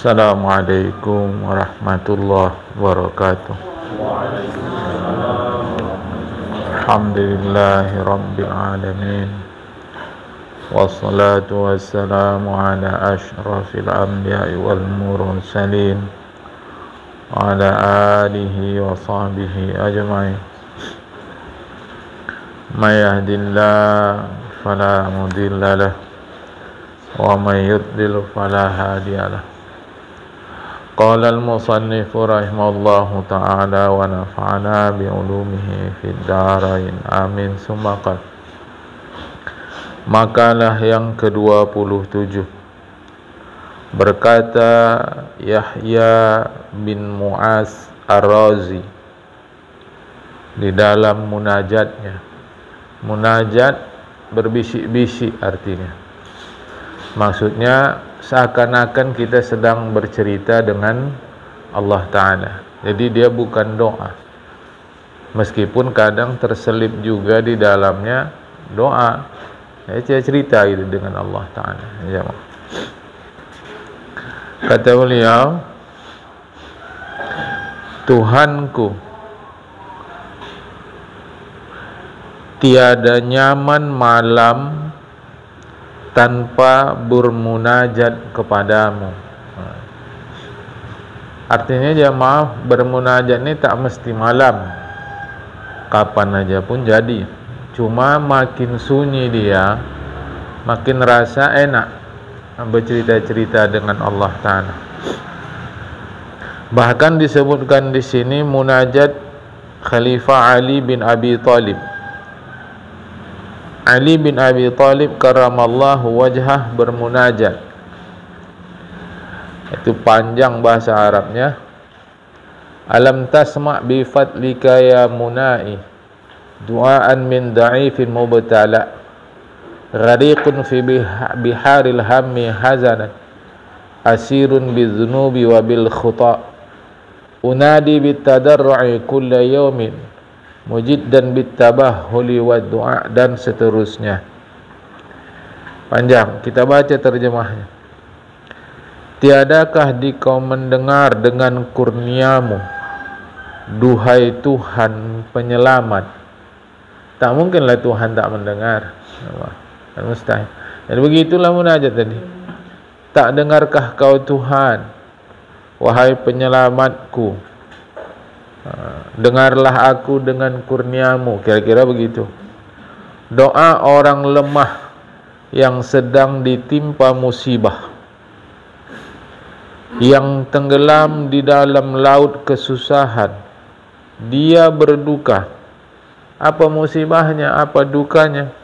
Assalamualaikum warahmatullahi wabarakatuh. Alhamdulillahi rabbil alamin. Wassalatu wassalamu ala asyrafil anbiya'i wal mursalin wa ala alihi wa sahbihi ajma'in. May yahdihillahu fala mudilla lahu wa may yudlil fala hadiya lahu. Qala al-musannif rahimahullahu ta'ala wa nafa'ana bi'ulumihi fid dharain amin summa qala. Makalah yang ke-27, berkata Yahya bin Mu'az Ar-Razi di dalam munajatnya. Munajat berbisik-bisik artinya. Maksudnya seakan-akan kita sedang bercerita dengan Allah Ta'ala. Jadi dia bukan doa, meskipun kadang terselip juga di dalamnya doa. Saya cerita gitu dengan Allah Ta'ala. Ya. Kata beliau, Tuhanku, tiada nyaman malam tanpa bermunajat kepadamu. Artinya jamaah, bermunajat ini tak mesti malam, kapan aja pun jadi. Cuma makin sunyi dia, makin rasa enak bercerita-cerita dengan Allah Ta'ala. Bahkan disebutkan di sini munajat Khalifah Ali bin Abi Thalib. Ali bin Abi Thalib karamallahu wajhah bermunajat. Itu panjang bahasa Arabnya. Alam tasma' bi fadlika ya munai, du'aan min da'ifin mubtala, ghariqun fi biharil hammi hazanat, asirun bizunubi wa bil khuta, unadi bit tadarru'i kulla yawmin, mujiddan bittabahuli wa du'a, dan seterusnya. Panjang, kita baca terjemahnya. Tiadakah dikau mendengar dengan kurniamu, duhai Tuhan penyelamat? Tak mungkinlah Tuhan tak mendengar. Mustahil. Dan begitulah munajat tadi. Tak dengarkah kau Tuhan, wahai penyelamatku? Dengarlah aku dengan kurniamu. Kira-kira begitu. Doa orang lemah yang sedang ditimpa musibah, yang tenggelam di dalam laut kesusahan. Dia berduka. Apa musibahnya, apa dukanya?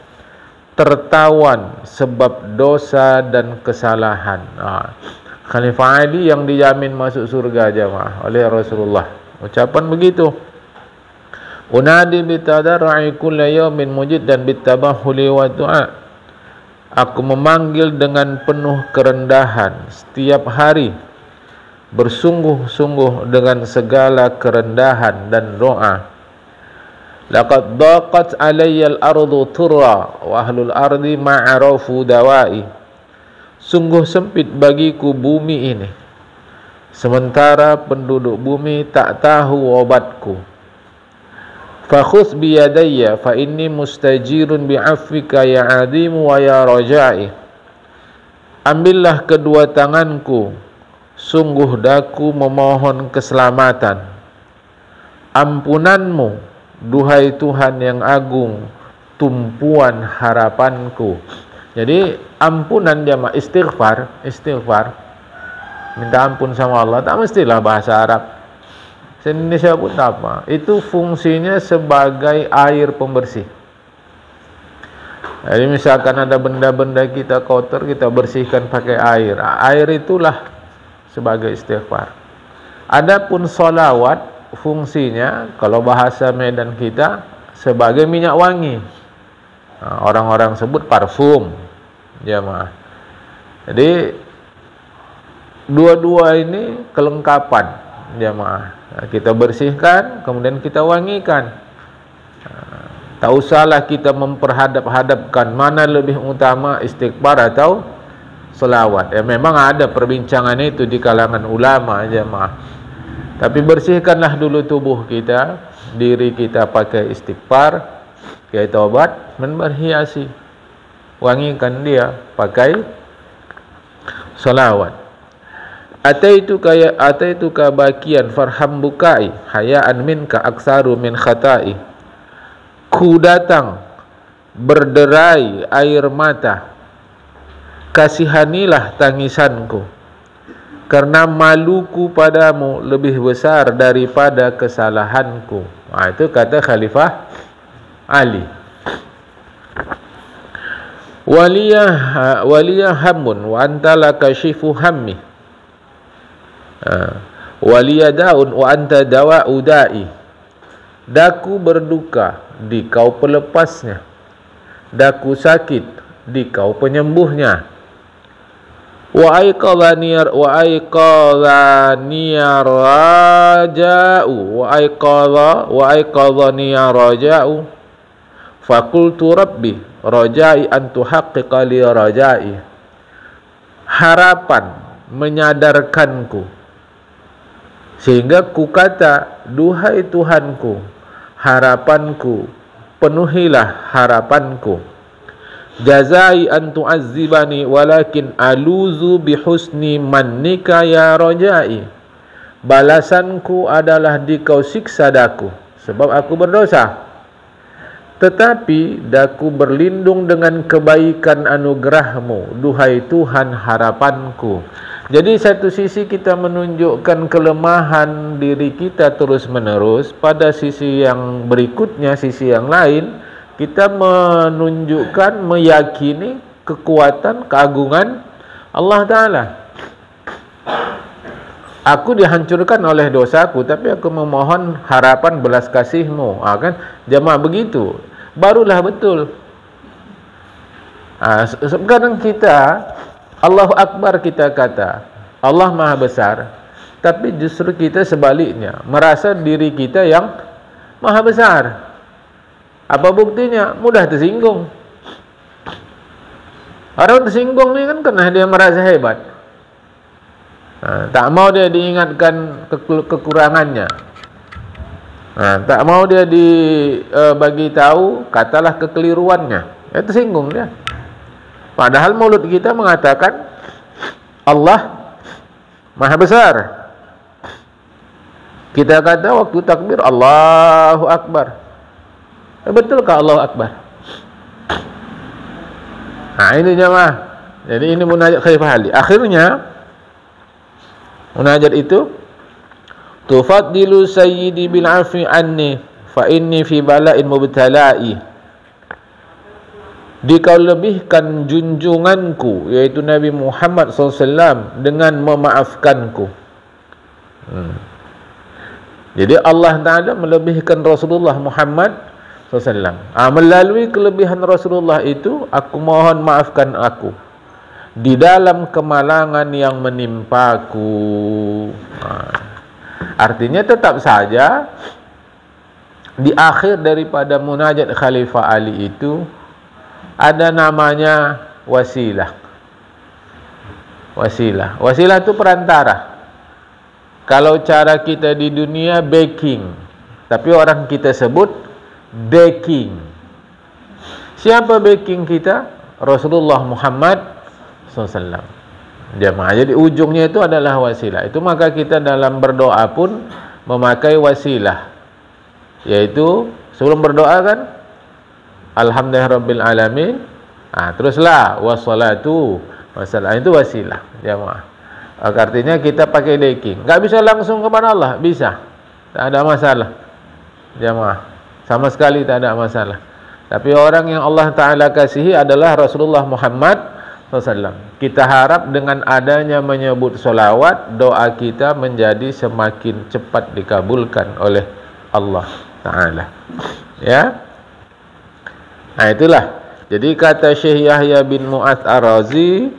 Tertawan sebab dosa dan kesalahan. Khalifah Ali yang dijamin masuk surga jamaah oleh Rasulullah. Ucapan begitu. Unadi bitadarru'i kulla yawmin mujiddan bittabahuli wa du'a. Aku memanggil dengan penuh kerendahan setiap hari, bersungguh-sungguh dengan segala kerendahan dan doa. Laqad daqat alayya al-ardu turra wa ahlul ardi ma'arafu dawa'i. Sungguh sempit bagiku bumi ini, sementara penduduk bumi tak tahu obatku. Fakhudh biyadayya fa inni mustajirun bi'afwika ya adimu wa ya raja'i. Ambillah kedua tanganku, sungguh daku memohon keselamatan. Ampunanmu, duhai Tuhan yang agung, tumpuan harapanku. Jadi ampunan jamaah, istighfar, minta ampun sama Allah, tak mestilah bahasa Arab. Indonesia pun tak apa. Itu fungsinya sebagai air pembersih. Jadi misalkan ada benda-benda kita kotor, kita bersihkan pakai air. Air itulah sebagai istighfar. Adapun sholawat, fungsinya kalau bahasa Medan kita sebagai minyak wangi. Orang-orang sebut parfum jamaah. Jadi dua-dua ini kelengkapan jamaah. Kita bersihkan, kemudian kita wangikan. Tak usahlah kita memperhadap-hadapkan mana lebih utama, istighfar atau selawat. Ya memang ada perbincangan itu di kalangan ulama jemaah. Tapi bersihkanlah dulu tubuh kita, diri kita pakai istighfar, kita taubat, berhiasi. Wangikan dia pakai selawat. Ataituka bakian farham bukai hayaan minka aksaru min khatai. Ku datang berderai air mata, kasihanilah tangisanku, karena maluku padamu lebih besar daripada kesalahanku. Itu kata Khalifah Ali. Waliyah hamun wa antala kashifu hammi. Waliyah daun wa anta dawa'u da'i. Daku berduka, di kau pelepasnya. Daku sakit, di kau penyembuhnya. Wa aiqadhani raja'u faqultu rabbi rajai an tuhaqqiqa li rajai. Harapan menyadarkanku sehingga ku kata, duhai Tuhanku, harapanku, penuhilah harapanku. Jazai an tu'azzibani walakin aluzu bihusni mannika ya rajai. Balasanku adalah di kau siksa daku, sebab aku berdosa. Tetapi daku berlindung dengan kebaikan anugerahmu, duhai Tuhan harapanku. Jadi satu sisi kita menunjukkan kelemahan diri kita terus menerus, pada sisi yang berikutnya, sisi yang lain, kita menunjukkan, meyakini kekuatan, keagungan Allah Ta'ala. Aku dihancurkan oleh dosaku, tapi aku memohon harapan belas kasihmu. Kan? Jamaah begitu, barulah betul. Sekarang kita Allahu Akbar kita kata, Allah Maha Besar, tapi justru kita sebaliknya, merasa diri kita yang Maha Besar. Apa buktinya? Mudah tersinggung. Orang tersinggung ni kan karena dia merasa hebat. Tak mau dia diingatkan kekurangannya. Tak mau dia dibagi tahu, katalah kekeliruannya. Tersinggung dia. Padahal mulut kita mengatakan Allah Maha Besar. Kita kata waktu takbir Allahu Akbar. Betulkah Allahu Akbar? Ini jemaah. Jadi ini munajat Khalifah Ali. Akhirnya munajat itu, tufaddilu sayyidi bil afi anni fa inni fi bala'in mubtala'i. Dikau lebihkan junjunganku, yaitu Nabi Muhammad SAW, dengan memaafkanku. Jadi Allah Ta'ala melebihkan Rasulullah Muhammad SAW. Melalui kelebihan Rasulullah itu, aku mohon maafkan aku di dalam kemalangan yang menimpaku. Artinya tetap saja di akhir daripada munajat Khalifah Ali itu ada namanya wasilah. Wasilah itu perantara. Kalau cara kita di dunia backing, tapi orang kita sebut backing. Siapa backing kita? Rasulullah Muhammad SAW. Jemaah. Jadi ujungnya itu adalah wasilah. Itu maka kita dalam berdoa pun memakai wasilah. Yaitu sebelum berdoa kan, Alhamdulillahirabbil alamin. Teruslah wassalatu wassalam, itu wasilah jemaah. Artinya kita pakai backing. Enggak bisa langsung kepada Allah, bisa. Tak ada masalah. Jemaah. Sama sekali tak ada masalah. Tapi orang yang Allah Ta'ala kasihi adalah Rasulullah Muhammad SAW. Kita harap dengan adanya menyebut solawat, doa kita menjadi semakin cepat dikabulkan oleh Allah Ta'ala. Ya. Itulah. Jadi kata Syekh Yahya bin Mu'adz Ar-Razi,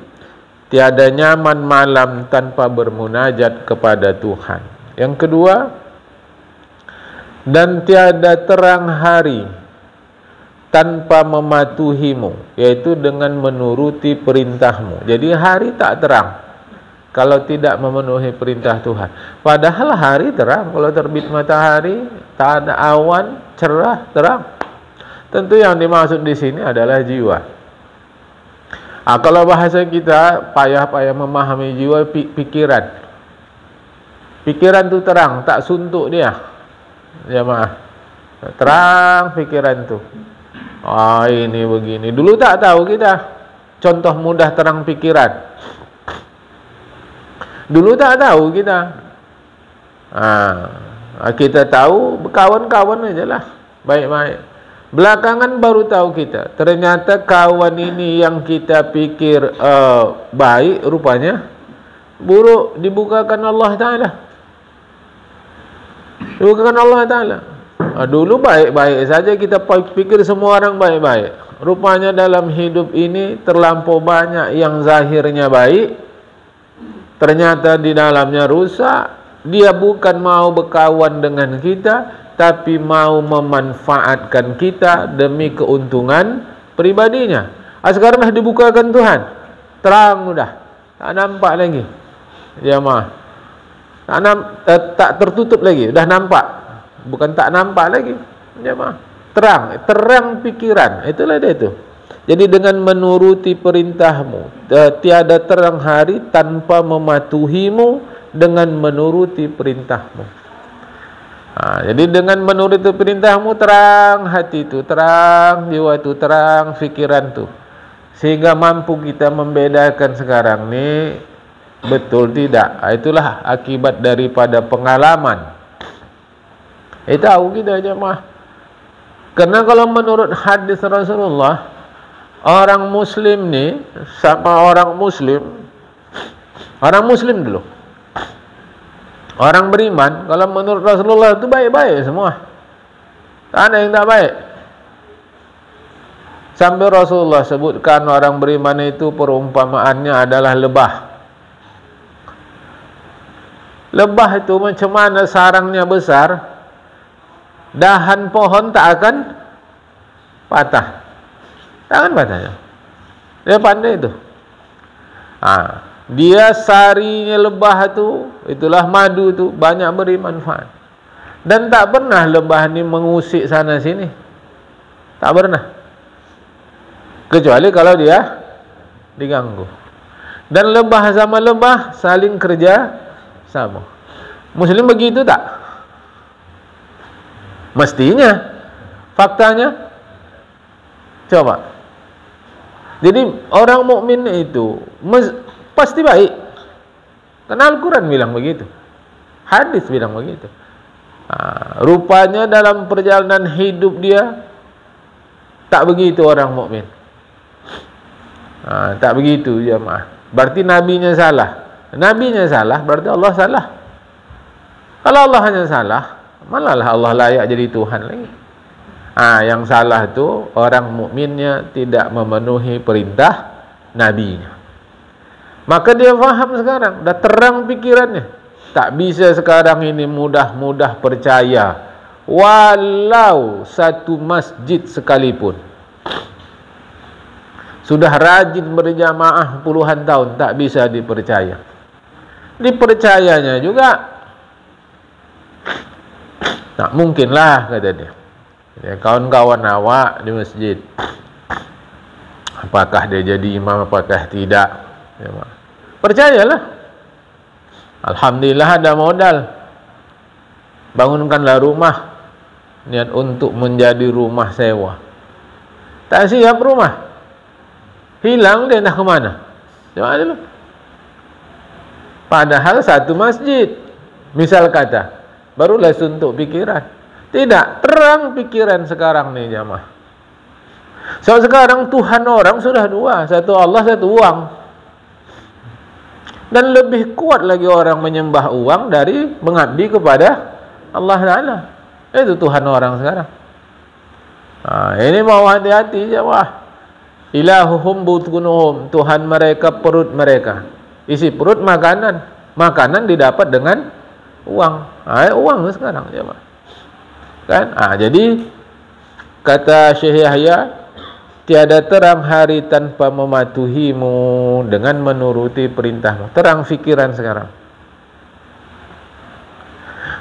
tiada nyaman malam tanpa bermunajat kepada Tuhan. Yang kedua, dan tiada terang hari tanpa mematuhimu, yaitu dengan menuruti perintahmu. Jadi hari tak terang kalau tidak memenuhi perintah Tuhan. Padahal hari terang, kalau terbit matahari, tak ada awan, cerah, terang. Tentu yang dimaksud di sini adalah jiwa. Kalau bahasa kita payah-payah memahami jiwa, pikiran. Pikiran tu terang, tak suntuk dia. Jemaah, terang pikiran tu. Ini begini. Dulu tak tahu kita. Contoh mudah terang pikiran. Dulu tak tahu kita. Kita tahu kawan-kawan aja lah, baik-baik. Belakangan baru tahu kita, ternyata kawan ini yang kita pikir baik, rupanya buruk, dibukakan Allah Ta'ala. Dibukakan Allah Ta'ala. Dulu baik-baik saja, kita pikir semua orang baik-baik. Rupanya dalam hidup ini terlampau banyak yang zahirnya baik, ternyata di dalamnya rusak. Dia bukan mau berkawan dengan kita, tapi mau memanfaatkan kita demi keuntungan pribadinya. Sekarang dah dibukakan Tuhan, terang sudah, tak nampak lagi. Jemaah, tak tertutup lagi, dah nampak. Bukan tak nampak lagi. Jemaah, terang pikiran. Itulah dia itu. Jadi dengan menuruti perintahmu, tiada terang hari tanpa mematuhimu dengan menuruti perintahmu. Jadi dengan menuruti perintahmu, terang hati itu, terang jiwa itu, terang fikiran itu, sehingga mampu kita membedakan sekarang ni betul tidak. Itulah akibat daripada pengalaman. Tahu kita jemaah. Karena kalau menurut hadis Rasulullah, orang Muslim ni sama orang Muslim dulu, orang beriman, kalau menurut Rasulullah itu baik-baik semua, tak ada yang tak baik. Sampai Rasulullah sebutkan orang beriman itu perumpamaannya adalah lebah. Lebah itu macam mana sarangnya besar, dahan pohon tak akan patah. Tak akan patahnya. Dia pandai itu. Dia sarinya lebah itu, itulah madu itu, banyak beri manfaat. Dan tak pernah lebah ni mengusik sana sini. Tak pernah. Kecuali kalau dia diganggu. Dan lebah sama lebah saling kerja sama. Muslim begitu tak? Mestinya. Faktanya, coba. Jadi orang mukmin itu pasti baik. Karena Al-Quran bilang begitu, hadis bilang begitu. Rupanya dalam perjalanan hidup dia tak begitu orang mukmin. Tak begitu jemaah. Berarti nabinya salah. Nabinya salah, berarti Allah salah. Kalau Allah hanya salah, manalah Allah layak jadi Tuhan lagi. Yang salah itu orang mukminnya tidak memenuhi perintah nabinya. Maka dia faham sekarang, dah terang pikirannya. Tak bisa sekarang ini mudah-mudah percaya walau satu masjid sekalipun. Sudah rajin berjamaah puluhan tahun, tak bisa dipercaya. Dipercayanya juga tak mungkinlah, kata dia. Kawan-kawan awak di masjid, apakah dia jadi imam, apakah tidak? Percayalah. Alhamdulillah ada modal. Bangunkanlah rumah, niat untuk menjadi rumah sewa. Tak siap rumah, hilang dia entah ke mana. Coba dulu. Padahal satu masjid, misal kata, barulah suntuk pikiran. Tidak, terang pikiran sekarang nih jamaah. So sekarang Tuhan orang sudah dua, satu Allah, satu uang. Dan lebih kuat lagi orang menyembah uang dari mengabdi kepada Allah Ta'ala. Itu Tuhan orang sekarang. Ini mau hati-hati jemaah. Ilahuhum butkunuhum, Tuhan mereka perut mereka. Isi perut makanan. Makanan didapat dengan uang. Uang sekarang jemaah. Kan? Jadi Kata Syekh Yahya, tiada terang hari tanpa mematuhimu dengan menuruti perintahmu. Terang fikiran sekarang.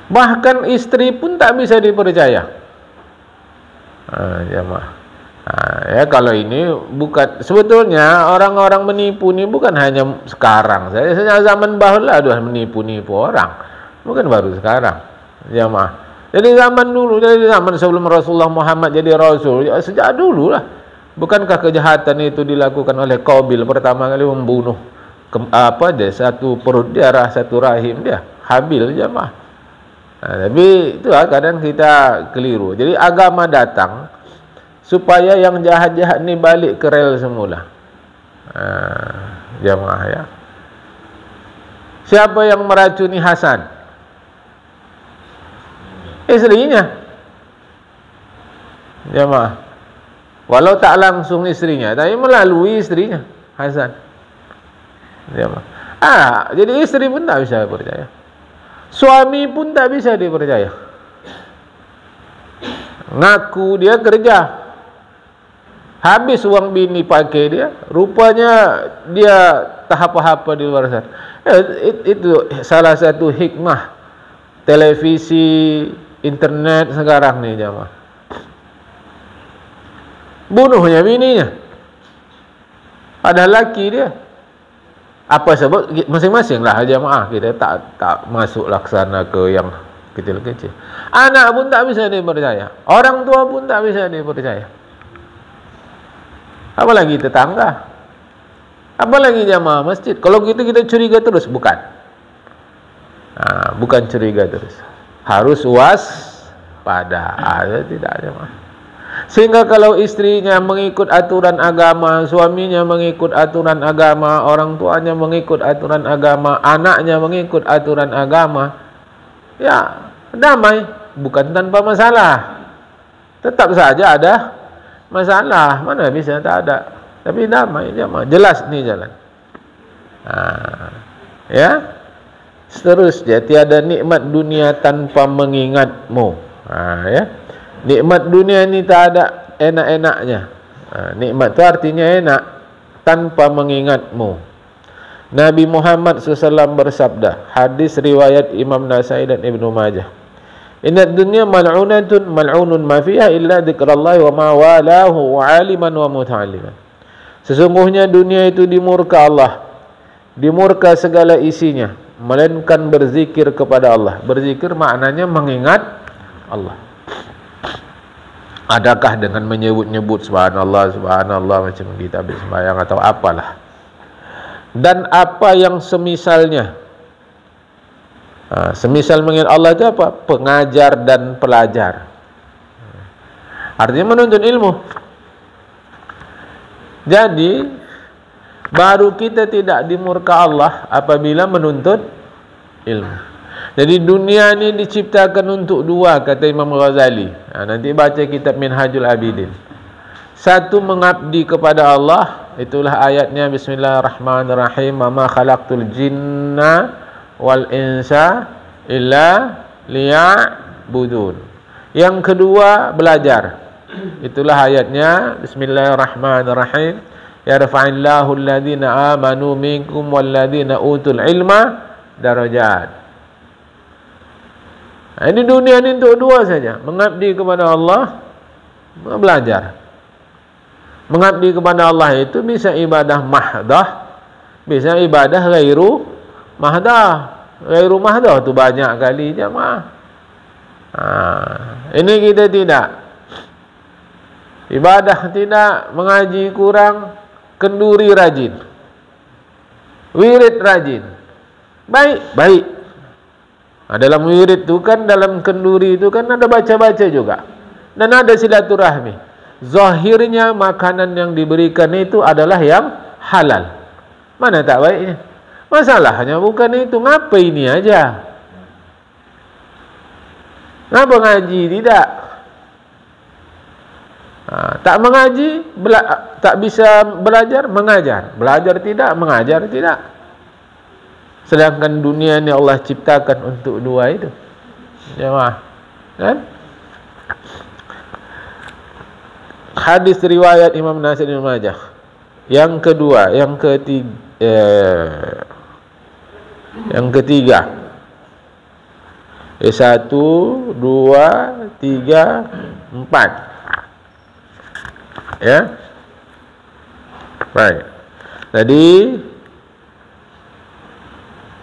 Bahkan istri pun tak bisa dipercaya. Jemaah. Ya, kalau ini bukan, sebetulnya orang-orang menipu ini bukan hanya sekarang. Saya zaman bahula sudah menipu-nipu orang, bukan baru sekarang. Jemaah. Jadi zaman dulu, jadi zaman sebelum Rasulullah Muhammad jadi Rasul, ya, sejak dulu lah. Bukankah kejahatan itu dilakukan oleh Qabil pertama kali membunuh satu perut dia, satu rahim dia, Habil, jemaah. Tapi itu kadang kita keliru. Jadi agama datang supaya yang jahat-jahat ni balik ke rel semula. Jemaah ya. Siapa yang meracuni Hasan? Istrinya. Jemaah. Walau tak langsung istrinya, tapi melalui istrinya, Hasan. Jemaah. Jadi istri pun tak bisa percaya. Suami pun tak bisa dipercaya. Ngaku dia kerja, habis uang bini pakai dia, rupanya dia tak apa-apa di luar sana. Itu salah satu hikmah televisi, internet sekarang ni, jemaah. Bunuhnya bininya, ada laki dia. Apa sebab? Masing-masing lah jemaah, kita tak masuk laksana ke yang kecil-kecil. Anak pun tak bisa dipercaya, orang tua pun tak bisa dipercaya, apalagi tetangga, apalagi jemaah masjid. Kalau gitu kita curiga terus, bukan? Bukan curiga terus, harus waspada. Tidak jemaah. Sehingga kalau istrinya mengikut aturan agama, suaminya mengikut aturan agama, orang tuanya mengikut aturan agama, anaknya mengikut aturan agama, ya damai, bukan tanpa masalah. Tetap saja ada masalah, mana bisa tak ada. Tapi damai, jelas nih jalan. Ya, seterusnya, tiada nikmat dunia tanpa mengingatmu. Ya, nikmat dunia ini tak ada enak-enaknya. Nikmat itu artinya enak tanpa mengingatmu. Nabi Muhammad SAW bersabda, hadis riwayat Imam Nasai dan Ibnu Majah, inna dunya mal'unatun mal'unun ma fiha illa dzikrallahi wa ma walahu wa aliman wa muta'alliman. Sesungguhnya dunia itu dimurka Allah, dimurka segala isinya, melainkan berzikir kepada Allah. Berzikir maknanya mengingat Allah. Adakah dengan menyebut-nyebut subhanallah, subhanallah macam kita habis sembahyang atau apalah. Dan apa yang semisalnya. Semisal mengingat Allah itu apa? Pengajar dan pelajar. Artinya menuntut ilmu. Jadi baru kita tidak dimurka Allah apabila menuntut ilmu. Jadi dunia ni diciptakan untuk dua, kata Imam Ghazali. Nanti baca kitab Minhajul Abidin. Satu, mengabdi kepada Allah. Itulah ayatnya, bismillahirrahmanirrahim, wa ma khalaqtul jinna wal insa illa liya'budun. Yang kedua, belajar. Itulah ayatnya, bismillahirrahmanirrahim, yarfa'illahu alladhina amanu minkum walladhina utul ilma darajat. Di dunia ini untuk dua saja, mengabdi kepada Allah, belajar. Mengabdi kepada Allah itu bisa ibadah mahdah, bisa ibadah ghairu mahdah. Ghairu mahdah itu banyak kali jemaah. Ini kita tidak. Ibadah tidak, mengaji kurang, kenduri rajin, wirid rajin. Baik. Dalam wirid itu kan, dalam kenduri itu kan ada baca-baca juga, dan ada silaturahmi. Zahirnya makanan yang diberikan itu adalah yang halal. Mana tak baiknya? Masalahnya bukan itu. Ngapa ini aja? Ngapa ngaji tidak? Tak mengaji, tak bisa belajar, mengajar. Belajar tidak, mengajar tidak. Sedangkan dunia ini Allah ciptakan untuk dua itu. Jemaah, kan? hadis riwayat Imam Nasai bin Majah. Yang kedua, yang ketiga. 1, 2, 3, 4. Ya. Baik. Tadi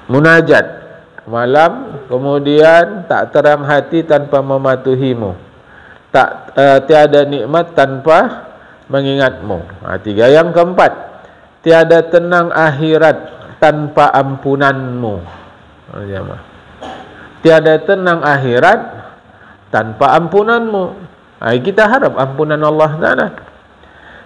munajat malam, kemudian tak terang hati tanpa mematuhimu, tiada nikmat tanpa mengingatmu. 3. Yang keempat, tiada tenang akhirat tanpa ampunanmu. Tiada tenang akhirat tanpa ampunanmu. Kita harap ampunan Allah Ta'ala.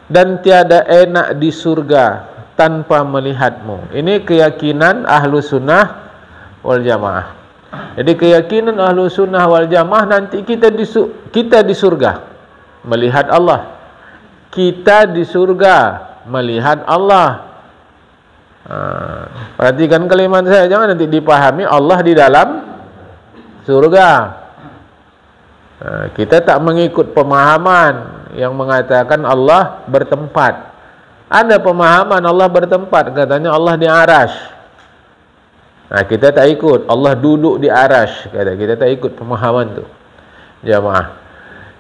Dan tiada enak di surga tanpa melihatmu. Ini keyakinan ahlu sunnah wal jamaah. Jadi keyakinan ahlu sunnah wal jamaah, nanti kita di surga melihat Allah. Kita di surga melihat Allah. Perhatikan kalimat saya, jangan nanti dipahami Allah di dalam surga. Kita tak mengikut pemahaman yang mengatakan Allah bertempat. Ada pemahaman Allah bertempat, katanya Allah di arash. Kita tak ikut. Allah duduk di arash, kata kita tak ikut pemahaman tu, jamaah.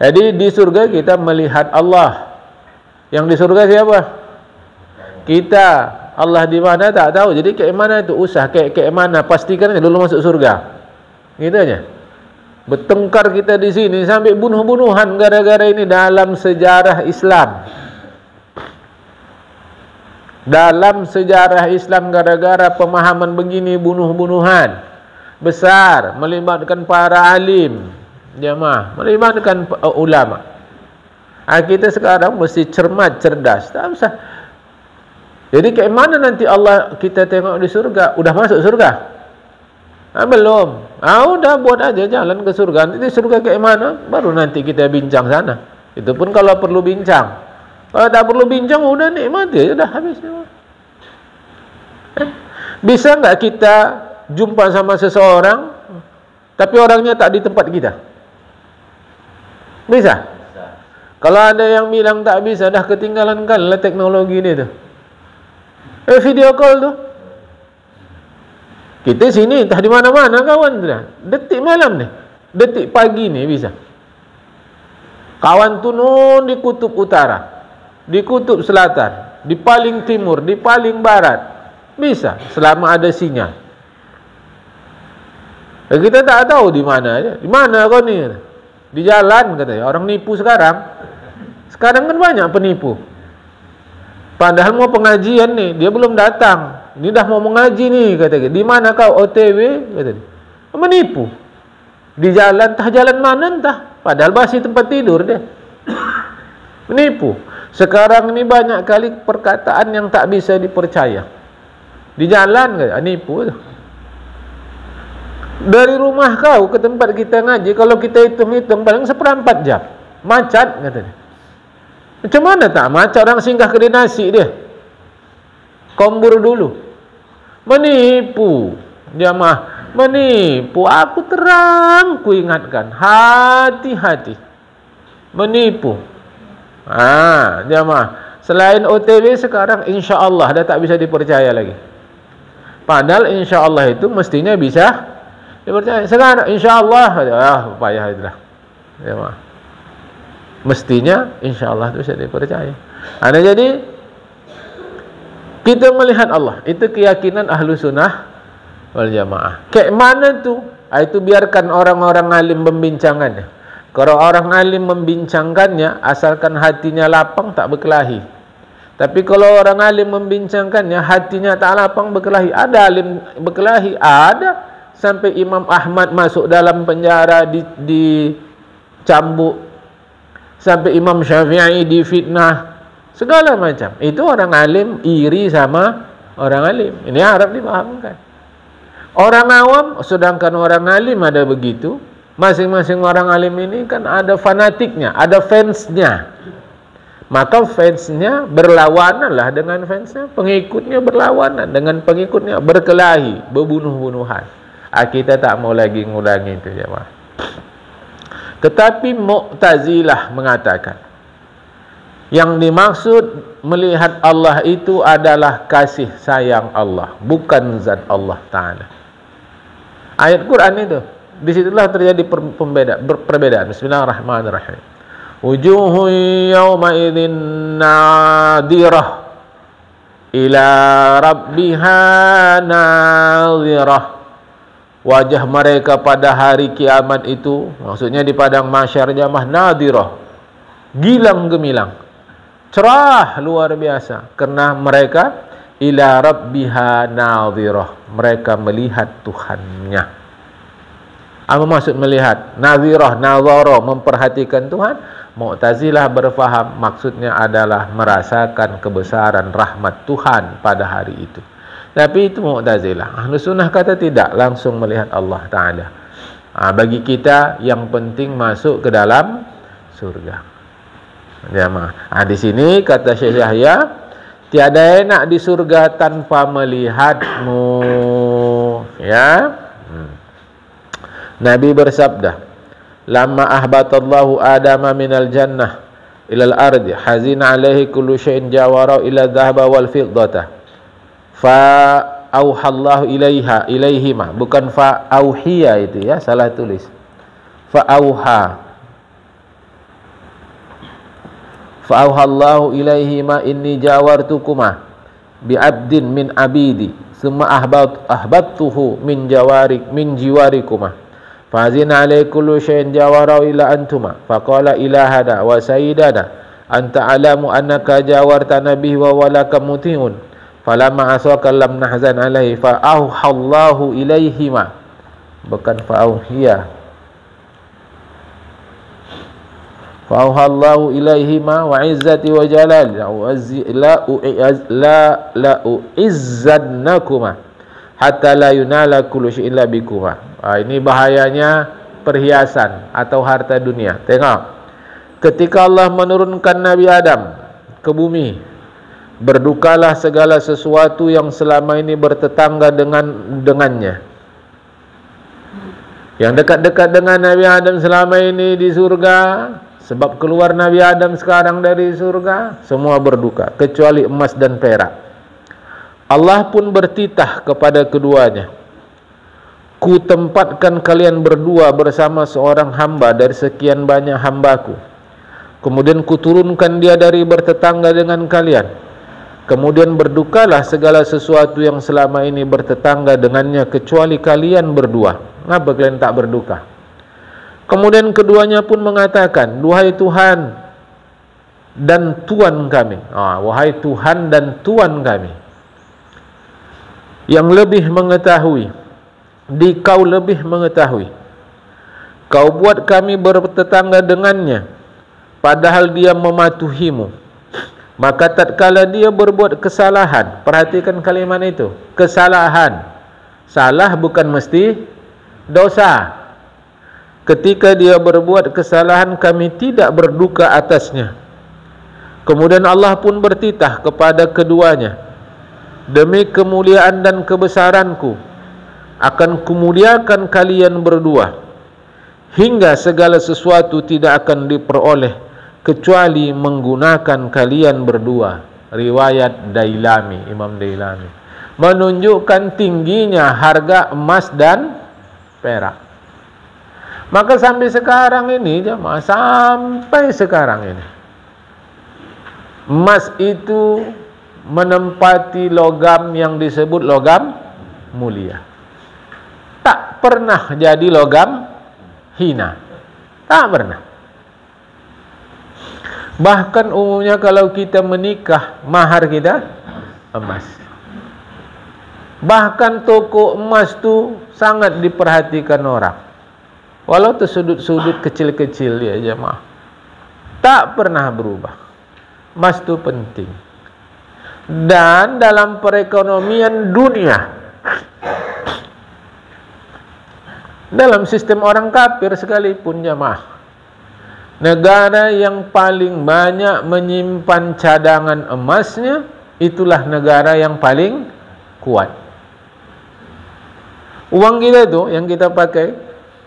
Jadi di surga kita melihat Allah. Yang di surga siapa? Kita. Allah di mana tak tahu. Jadi kayak mana tu usah, kayak mana pastikan dulu masuk surga. Gitu aja. Bertengkar kita di sini sampai bunuh-bunuhan gara-gara ini dalam sejarah Islam. Dalam sejarah Islam gara-gara pemahaman begini bunuh-bunuhan besar, melibatkan para alim, jemaah, melibatkan ulama. Kita sekarang mesti cermat, cerdas. Tak usah. Jadi kayak mana nanti Allah kita tengok di surga? Udah masuk surga? Belum. Udah buat aja jalan ke surga. Nanti di surga kayak mana? Baru nanti kita bincang sana. Itu pun kalau perlu bincang. Kalau tak perlu bincang, udah nikmati, udah habis. Bisa nggak kita jumpa sama seseorang, tapi orangnya tak di tempat kita? Bisa? Kalau ada yang bilang tak bisa, dah ketinggalan kan lah teknologi ni tu. Video call tu. Kita sini entah di mana-mana kawan tu dah. Detik malam ni, detik pagi ni bisa. Kawan tu di kutub utara, di kutub selatan, di paling timur, di paling barat, bisa selama ada sinyal. Kita tak tahu di mana aja. Di mana kau ni? Di jalan katanya. Orang nipu sekarang. Sekarang kan banyak penipu. Padahal mau pengajian nih, dia belum datang. Ini dah mau mengaji nih, kata dia. Di mana kau? OTW, kata dia. Menipu. Di jalan, entah jalan mana entah. Padahal masih tempat tidur dia. Menipu. Sekarang ini banyak kali perkataan yang tak bisa dipercaya. Di jalan, kata, nipu. Dari rumah kau ke tempat kita ngaji, kalau kita hitung-hitung paling 1/4 jam. Macet, kata dia. Macam mana tak macam orang singgah kedai nasi dia? Kombur dulu. Menipu. Jamaah, menipu. Aku terang ku ingatkan, hati-hati. Menipu. Jamaah, selain OTW sekarang insya-Allah dah tak bisa dipercaya lagi. Padahal insya-Allah itu mestinya bisa dipercaya. Sekarang insya-Allah payah itulah. Jamaah. Mestinya insya-Allah itu bisa dipercaya. Jadi kita melihat Allah, itu keyakinan ahlu sunnah wal jamaah. Kayak mana tu? Itu biarkan orang-orang alim membincangkannya. Kalau orang alim membincangkannya, asalkan hatinya lapang tak berkelahi. Tapi kalau orang alim membincangkannya, hatinya tak lapang berkelahi. Ada alim berkelahi, ada. Sampai Imam Ahmad masuk dalam penjara, dicambuk. Sampai Imam Syafi'i difitnah, segala macam. Itu orang alim iri sama orang alim. Ini harap dipahamkan. Orang awam, sedangkan orang alim ada begitu. Masing-masing orang alim ini kan ada fanatiknya, ada fansnya. Maka fansnya berlawanan lah dengan fansnya, pengikutnya berlawanan dengan pengikutnya, berkelahi, berbunuh-bunuhan. Kita tak mau lagi ngulangi itu, jemaah. Tetapi Mu'tazilah mengatakan Yang dimaksud melihat Allah itu adalah kasih sayang Allah, bukan zat Allah Ta'ala. Ayat Quran itu, disitulah terjadi perbedaan. Bismillahirrahmanirrahim. Wujuhun yawma idzin nadirah ila rabbiha nadhirah. Wajah mereka pada hari kiamat itu, maksudnya di padang mahsyar jamah, nadirah, gilang gemilang, cerah luar biasa, karena mereka ila rabbiha nadhirah, mereka melihat Tuhannya. Apa maksud melihat? Nadhirah, nadhara, memperhatikan Tuhan. Mu'tazilah berfaham maksudnya adalah merasakan kebesaran rahmat Tuhan pada hari itu. Tapi itu Mu'tazilah. Ahlus Sunnah kata tidak, langsung melihat Allah Ta'ala. Bagi kita yang penting masuk ke dalam surga. Jamaah. Di sini kata Syekh Yahya, tiada enak di surga tanpa melihatmu. Ya. Nabi bersabda, "Lamma ahbatallahu Adama minal jannah ilal ardi, hazina alaihi kullu syai'in jawara ila dhahaba wal fiddata. Fa auhallahu ilaihima, bukan fa auhiya itu ya, salah tulis. Fa auhallahu ilaihima inni jawartukuma bi abdin min abidi, summa ahbattuhu min jiwarikuma. Fazina alaihi kullu syai'in jawara ila antuma, faqala ilahana wa sayyidana anta alamu annaka jawartana bihi wa walaka muti'un, falamma asaka lam nahzan alaihi fa auhallahu ilaihima, bukan fa auhiya. Fa auhallahu ilaihima wa izzati wa jalali la uizzannakuma hatta la yunala kullu syai'in illa bikuma. Ini bahayanya perhiasan atau harta dunia. Tengok, ketika Allah menurunkan Nabi Adam ke bumi, berdukalah segala sesuatu yang selama ini bertetangga dengannya. Yang dekat-dekat dengan Nabi Adam selama ini di surga, sebab keluar Nabi Adam sekarang dari surga, semua berduka kecuali emas dan perak. Allah pun bertitah kepada keduanya, ku tempatkan kalian berdua bersama seorang hamba dari sekian banyak hambaku. Kemudian ku turunkan dia dari bertetangga dengan kalian. Kemudian berdukalah segala sesuatu yang selama ini bertetangga dengannya kecuali kalian berdua. Kenapa kalian tak berduka? Kemudian keduanya pun mengatakan, duhai Tuhan dan Tuan kami. Wahai Tuhan dan Tuan kami, yang lebih mengetahui, Kau lebih mengetahui. Kau buat kami bertetangga dengannya, padahal dia mematuhimu. Maka tatkala dia berbuat kesalahan, perhatikan kalimat itu, kesalahan. Salah bukan mesti dosa. Ketika dia berbuat kesalahan, kami tidak berduka atasnya. Kemudian Allah pun bertitah kepada keduanya, demi kemuliaan dan kebesaranku, akan kumuliakan kalian berdua, hingga segala sesuatu tidak akan diperoleh kecuali menggunakan kalian berdua. Riwayat Dailami, Imam Dailami, menunjukkan tingginya harga emas dan perak. Maka sampai sekarang ini jemaah, sampai sekarang ini emas itu menempati logam yang disebut logam mulia. Tak pernah jadi logam hina, tak pernah. Bahkan umumnya kalau kita menikah, mahar kita emas. Bahkan toko emas tu sangat diperhatikan orang, walau tu sudut-sudut kecil-kecil dia jemaah, tak pernah berubah. Emas tu penting. Dan dalam perekonomian dunia, dalam sistem orang kafir sekalipun jemaah, negara yang paling banyak menyimpan cadangan emasnya, itulah negara yang paling kuat. Uang kita tu yang kita pakai,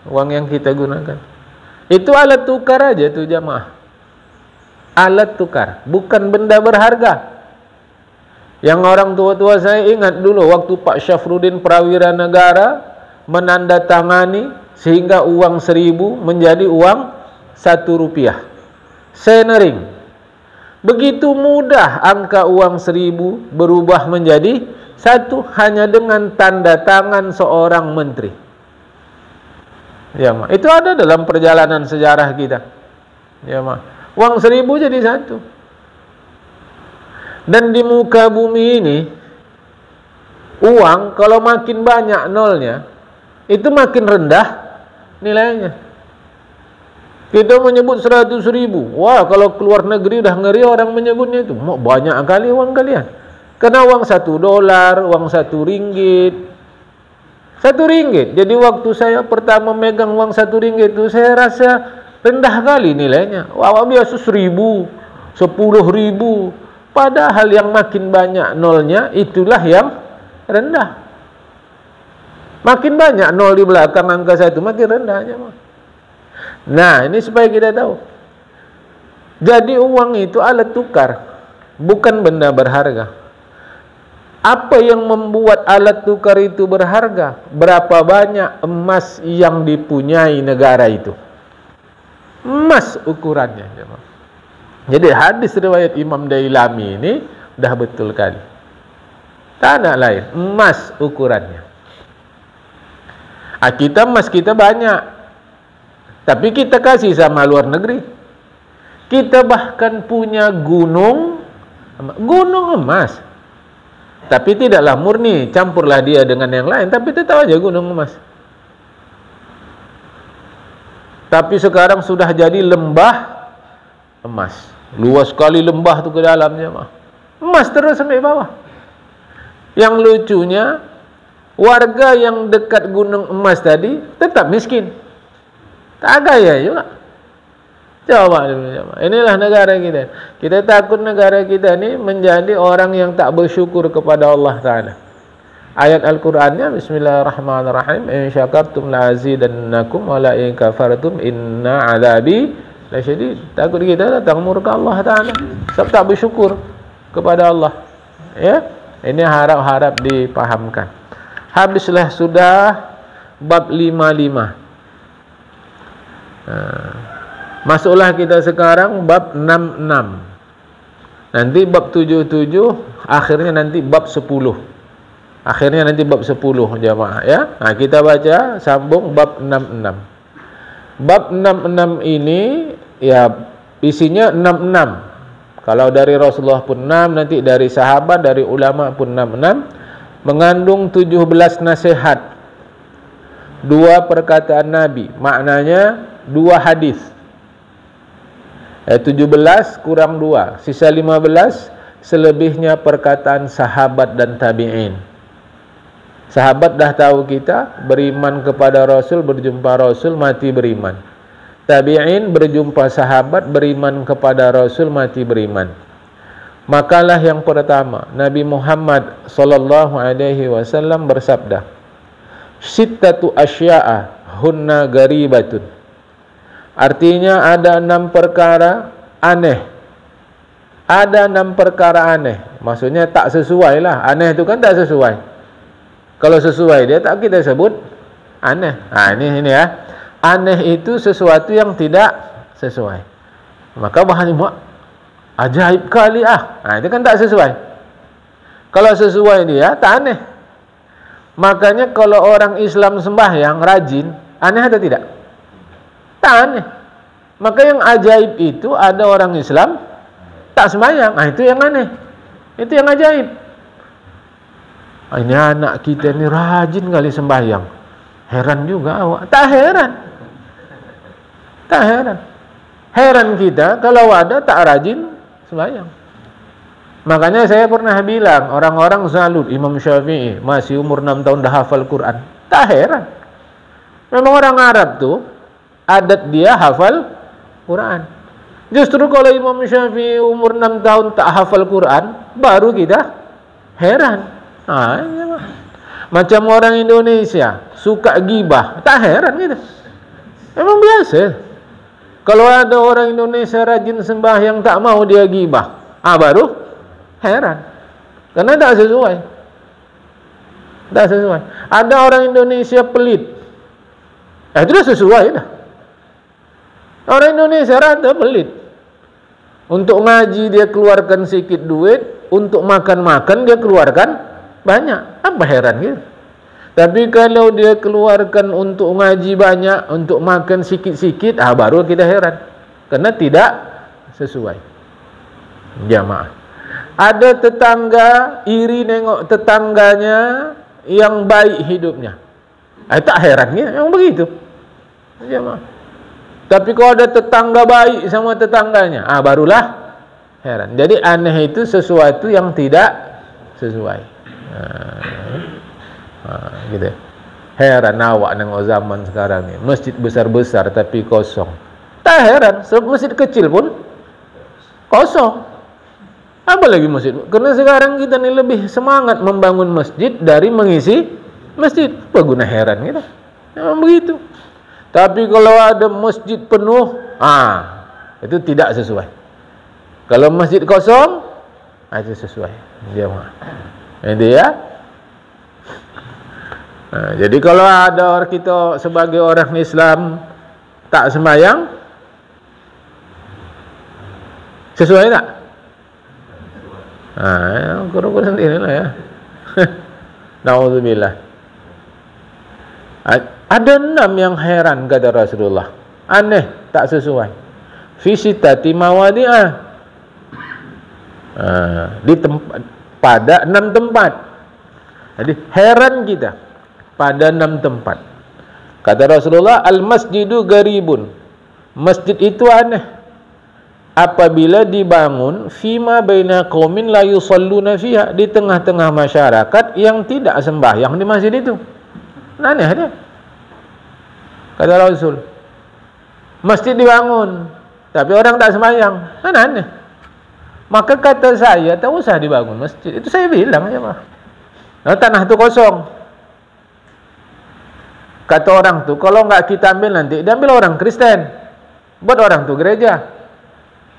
uang yang kita gunakan, itu alat tukar aja tu jemaah. alat tukar, bukan benda berharga. Yang orang tua-tua saya ingat dulu waktu Pak Syafruddin Prawira Negara menandatangani sehingga uang 1.000 menjadi uang 1 rupiah. Senering. Begitu mudah angka uang 1.000 berubah menjadi 1 hanya dengan tanda tangan seorang menteri. Ya, Ma. Itu ada dalam perjalanan sejarah kita. Ya, Ma. Uang 1.000 jadi 1. Dan di muka bumi ini, uang kalau makin banyak nolnya, itu makin rendah nilainya. Kita menyebut 100.000. Wah, kalau keluar negeri udah ngeri orang menyebutnya itu. Banyak kali uang kalian. Karena uang $1, uang RM1. RM1. Jadi waktu saya pertama megang uang RM1 itu, saya rasa rendah kali nilainya. Wah, biasa 1.000, 10.000. Padahal yang makin banyak nolnya itulah yang rendah. Makin banyak nol di belakang angka 1, makin rendahnya. Nah, ini supaya kita tahu. Jadi uang itu alat tukar, bukan benda berharga. Apa yang membuat alat tukar itu berharga? Berapa banyak emas yang dipunyai negara itu? Emas ukurannya. Jadi hadis riwayat Imam Dailami ini dah betul kali. Tak ada lain, emas ukurannya. Kita emas kita banyak, tapi kita kasih sama luar negeri. Kita bahkan punya gunung emas. Tapi tidaklah murni, campurlah dia dengan yang lain, tapi tetap aja gunung emas. Tapi sekarang sudah jadi lembah emas. Luas sekali lembah tu ke dalamnya, mah. Emas terus sampai bawah. Yang lucunya, warga yang dekat gunung emas tadi tetap miskin. Tak gaya juga. Coba. Inilah negara kita. Kita takut negara kita ini menjadi orang yang tak bersyukur kepada Allah Ta'ala. Ayat Al-Qur'annya, Bismillahirrahmanirrahim, in syakartum la'azidannakum wa la in kafartum inna 'adzabi lasyadid. Takut kita datang murka Allah Ta'ala sebab tak bersyukur kepada Allah. Ya, ini harap-harap dipahamkan. Habislah sudah bab 55. Masuklah kita sekarang bab 66. Nanti bab 77, akhirnya nanti bab 10. Akhirnya nanti bab 10 jamaah ya. Nah, kita baca sambung bab 66. Bab 66 ini ya isinya 66. Kalau dari Rasulullah pun 6, nanti dari sahabat, dari ulama pun 66. Mengandung 17 nasihat. 2 perkataan Nabi, maknanya 2 hadis. 17 kurang 2, sisa 15, selebihnya perkataan sahabat dan tabi'in. Sahabat dah tahu kita, beriman kepada Rasul, berjumpa Rasul, mati beriman. Tabi'in berjumpa sahabat, beriman kepada Rasul, mati beriman. Makalah yang pertama, Nabi Muhammad sallallahu alaihi wasallam bersabda, "Sittatu asya'a hunna garibatun." Artinya ada 6 perkara aneh. Ada 6 perkara aneh. Maksudnya tak sesuai lah. Aneh itu kan tak sesuai. Kalau sesuai dia tak kita sebut aneh. Nah, ini ya. Aneh itu sesuatu yang tidak sesuai. Maka bahannya ajaib kali ah. Nah, itu kan tak sesuai. Kalau sesuai dia tak aneh. Makanya kalau orang Islam sembahyang rajin, aneh atau tidak? Tak aneh. Maka yang ajaib itu ada orang Islam tak sembahyang. Nah, itu yang aneh. Itu yang ajaib. Ini anak kita ini rajin kali sembahyang. Heran juga awak. Tak heran. Tak heran. Heran kita kalau ada tak rajin sembahyang. Makanya saya pernah bilang, orang-orang salut Imam Syafi'i masih umur 6 tahun dah hafal Quran. Tak heran. Memang orang Arab tuh adat dia hafal Quran. Justru kalau Imam Syafi'i umur 6 tahun tak hafal Quran, baru kita heran. Ya. Macam orang Indonesia suka gibah, tak heran kita. Memang biasa. Kalau ada orang Indonesia rajin sembahyang tak mau dia gibah, baru heran. Karena tak sesuai. Tak sesuai. Ada orang Indonesia pelit. Itu dah sesuai dah. Orang Indonesia rada pelit. Untuk ngaji dia keluarkan sedikit duit, untuk makan-makan dia keluarkan banyak. Apa heran gitu? Tapi kalau dia keluarkan untuk ngaji banyak, untuk makan sikit-sikit, baru kita heran. Karena tidak sesuai. Jamaah. Ada tetangga iri nengok tetangganya yang baik hidupnya. Tak heran ya, memang begitu. Jamaah. Tapi kalau ada tetangga baik sama tetangganya, barulah heran. Jadi aneh itu sesuatu yang tidak sesuai. Gitu. Heran awak nengok zaman sekarang ni, masjid besar-besar tapi kosong. Tak heran, masjid kecil pun kosong. Apa lagi masjid? Karena sekarang kita ni lebih semangat membangun masjid dari mengisi masjid. Apa guna heran kita? Memang begitu. Tapi kalau ada masjid penuh, itu tidak sesuai. Kalau masjid kosong, itu sesuai. Itu ya. Jadi kalau ada orang kita sebagai orang Islam tak sembahyang, sesuai tak? Ukur-ukur sendiri lah ya. Na'udzubillah. Ada 6 yang heran kata Rasulullah. Aneh, tak sesuai. Fisitati mawadi'ah. Di tempat, pada 6 tempat. Jadi heran kita pada 6 tempat. Kata Rasulullah, al-masjidu garibun. Masjid itu aneh apabila dibangun fima baina qaumin la yusalluna fiha, di tengah-tengah masyarakat yang tidak sembahyang di masjid itu. Aneh dia. Kata Rasul, masjid dibangun tapi orang tak sembahyang, aneh. Maka kata saya, tak usah dibangun masjid. Itu saya bilang ya, Pak. Tanah itu kosong. Kata orang tu, kalau enggak kita ambil nanti, diambil orang Kristen. Buat orang tu gereja.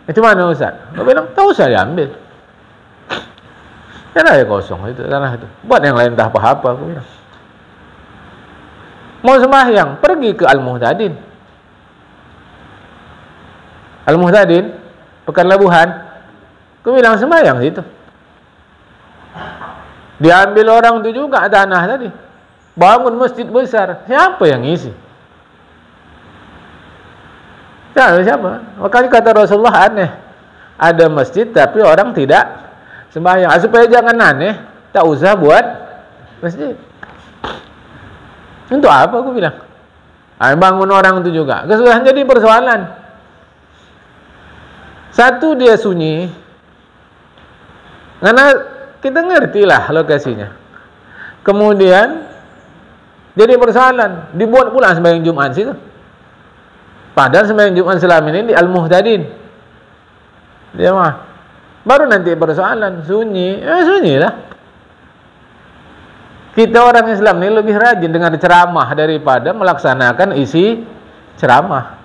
Itu mana Ustaz? Dia bilang, tak usah diambil. Tanah ya kosong itu, tanah itu. Buat yang lain tak apa-apa, aku bilang. Mau sembahyang, pergi ke Al-Muhtadin. Al-Muhtadin, Pekan Labuhan. Aku bilang sembahyang situ. Diambil orang tu juga tanah tadi. Bangun masjid besar. Siapa yang isi? Siapa? Makanya kata Rasulullah aneh. Ada masjid tapi orang tidak sembahyang. Supaya jangan aneh, tak usah buat masjid. Untuk apa aku bilang? Bangun orang itu juga. Kesudahan jadi persoalan. Satu dia sunyi. Karena kita ngerti lah lokasinya. Kemudian jadi persoalan. Dibuat pula sembahyang Jumat situ. Padahal sembahyang Jumat selama ini di Al-Muhtadin. Dia mah. Baru nanti persoalan. Sunyi. Sunyi lah. Kita orang Islam ini lebih rajin dengan ceramah daripada melaksanakan isi ceramah.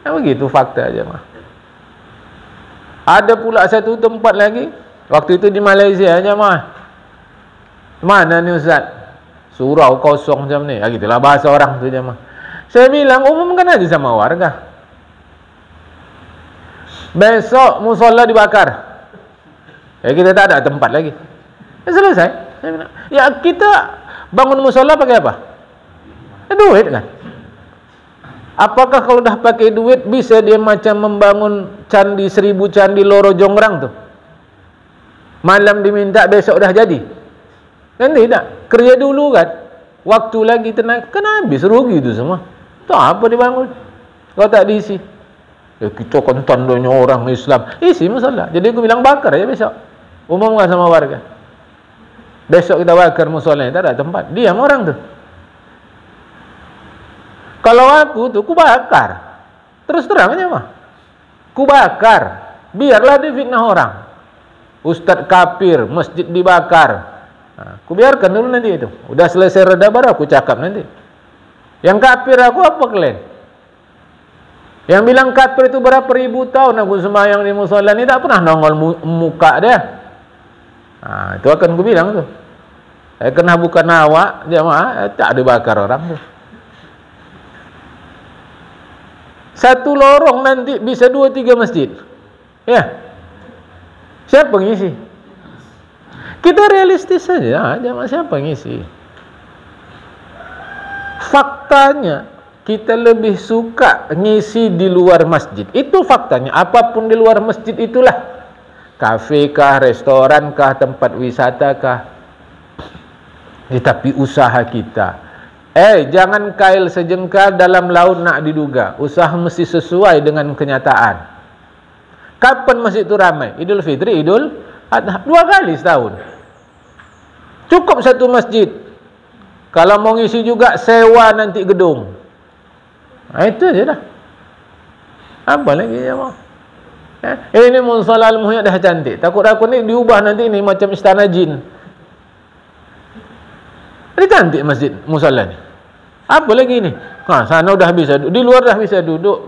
Begitu fakta aja mah. Ada pula satu tempat lagi. Waktu itu di Malaysia aja mah. Mana ni Ustaz? Surau kosong macam ni. Gitulah bahasa orang tu aja mah. Saya bilang umumkan aja sama warga. Besok musola dibakar. Kita tak ada tempat lagi. Selesai. Ya kita bangun musola pakai apa? Duit kan. Apakah kalau dah pakai duit bisa dia macam membangun candi 1000 candi Loro Jongrang tu? Malam diminta besok dah jadi. Kan tidak. Kerja dulu kan. Waktu lagi tenaga kan habis, rugi itu semua. Tak apa dibangun. Kalau tak diisi. Kita kan tandanya orang Islam. Isi musola. Jadi aku bilang bakar aja besok. Umumkan sama warga. Besok kita bakar musola, tak ada tempat. Diam orang tu. Kalau aku tu, ku bakar. Terus terang aja mah. Ku bakar. Biarlah difitnah orang. Ustaz kafir, masjid dibakar. Ku biarkan dulu nanti itu. Udah selesai reda baru aku cakap nanti. Yang kafir aku apa kalian? Yang bilang kafir itu berapa ribu tahun aku sembahyang di musola ni tak pernah nongol muka dia. Itu akan aku bilang tu. Kena bukan awak jemaah, tak ada bakar orang tu. Satu lorong nanti bisa 2-3 masjid. Ya. Siapa ngisi? Kita realistis saja, jemaah, siapa ngisi? Faktanya kita lebih suka ngisi di luar masjid. Itu faktanya. Apapun di luar masjid itulah. Kafe kah, restoran kah, tempat wisata kah. Tapi usaha kita. Jangan kail sejengkal dalam laut nak diduga. Usaha mesti sesuai dengan kenyataan. Kapan masjid itu ramai? Idul Fitri, Idul Adha. 2 kali setahun. Cukup satu masjid. Kalau mau ngisi juga, sewa nanti gedung. Itu aja dah. Apa lagi ya mau? Ini musola Al-Muhyiddin dah cantik. Takut aku ni diubah nanti ni macam istana jin. Ini cantik masjid musola ni. Apa lagi ni? Sana dah bisa duduk, di luar dah bisa duduk.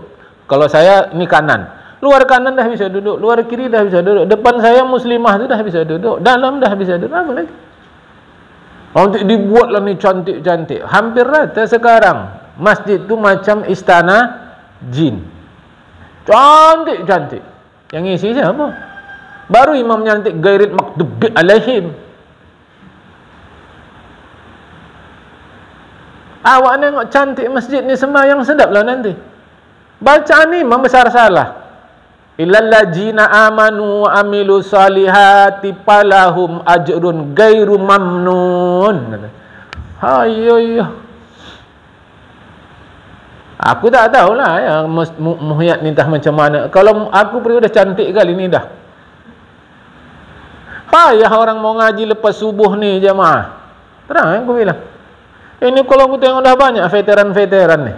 Kalau saya ni kanan, luar kanan dah bisa duduk, luar kiri dah bisa duduk, depan saya muslimah tu dah bisa duduk, dalam dah bisa duduk. Apa lagi? Untuk dibuatlah ni cantik-cantik. Hampir rata sekarang masjid tu macam istana jin. Cantik-cantik. Yang isi siapa? Baru imam nyantik gairit maghdubi alaihim. Awak nengok cantik masjid ni sembahyang sedap lah nanti. Bacaan imam besar salah. Illal ladzina amanu wa amilu salihati falahum ajrun gairu mamnun. Hayo. Aku tak tahulah ya Muhyiddin ni dah macam mana. Kalau aku pergi dah cantik kali ni dah. Payah orang mau ngaji lepas subuh ni jemaah. Terang aku bilang. Ini kalau aku tengok dah banyak veteran-veteran ni.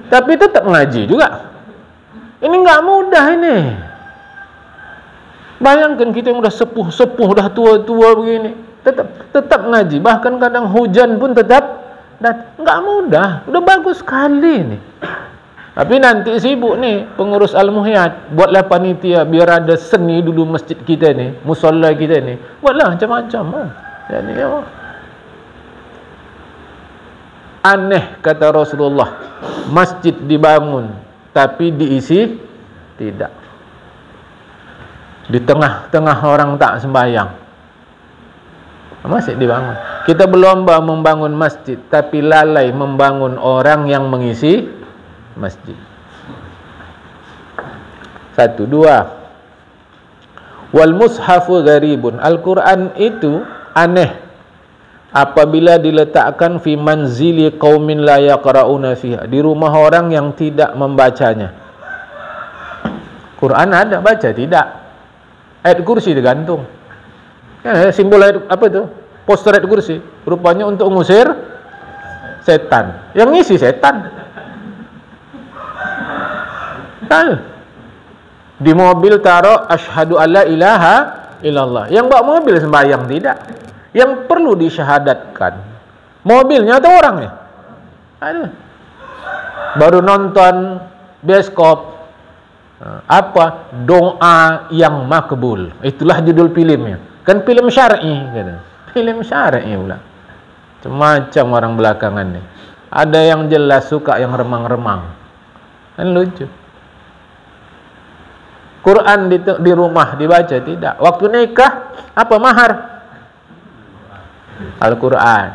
Tapi tetap ngaji juga. Ini enggak mudah ini. Bayangkan kita yang dah sepuh-sepuh, dah tua-tua begini, tetap ngaji. Bahkan kadang hujan pun tetap. Enggak mudah. Udah bagus sekali ni. Tapi nanti sibuk ni pengurus Al-Muhyiddin, buatlah panitia biar ada seni dulu masjid kita ni, musola kita ni. Buatlah macam-macam. Jadi aneh kata Rasulullah, masjid dibangun tapi diisi tidak. Di tengah-tengah orang tak sembahyang, masjid dibangun. Kita berlomba membangun masjid tapi lalai membangun orang yang mengisi masjid. 1, 2. Wal mushafu gharibun. Al-Quran itu aneh apabila diletakkan fi manzili qaumin la yaqra'una fiha, di rumah orang yang tidak membacanya. Quran ada, baca tidak. Ayat kursi digantung. Simbol ayat apa itu? Poster ayat kursi. Rupanya untuk mengusir setan. Yang ngisi setan. Di mobil taruh asyhadu alla ilaha illallah. Yang bawa mobil sembahyang tidak. Yang perlu disyahadatkan mobilnya atau orangnya? Aduh. Baru nonton bioskop, apa? Doa yang makbul. Itulah judul filmnya. Kan film syar'i kan? Film syar'i pula. Macam orang belakangan ni. Ada yang jelas suka yang remang-remang. Kan lucu. Quran di rumah dibaca tidak. Waktu nikah apa mahar? Al-Quran.